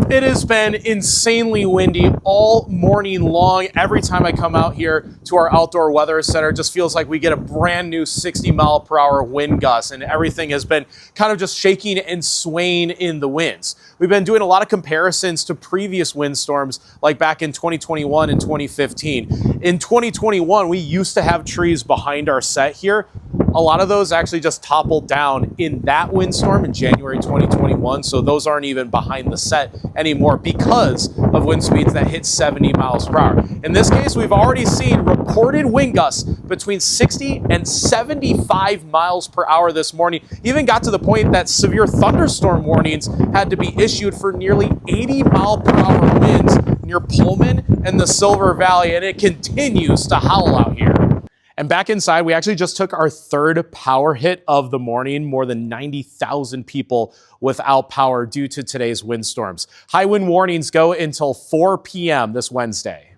It has been insanely windy all morning long. Every time I come out here to our outdoor weather center, it just feels like we get a brand new 60-mile-per-hour wind gust, and everything has been kind of just shaking and swaying in the winds. We've been doing a lot of comparisons to previous windstorms, like back in 2021 and 2015. In 2021, we used to have trees behind our set here. A lot of those actually just toppled down in that windstorm in January 2021, so those aren't even behind the set anymore because of wind speeds that hit 70 miles per hour. In this case, we've already seen reported wind gusts between 60 and 75 miles per hour this morning. Even got to the point that severe thunderstorm warnings had to be issued for nearly 80 mile per hour winds near Pullman and the Silver Valley, and it continues to howl out here. And back inside, we actually just took our third power hit of the morning. More than 90,000 people without power due to today's windstorms. High wind warnings go until 4 p.m. this Wednesday.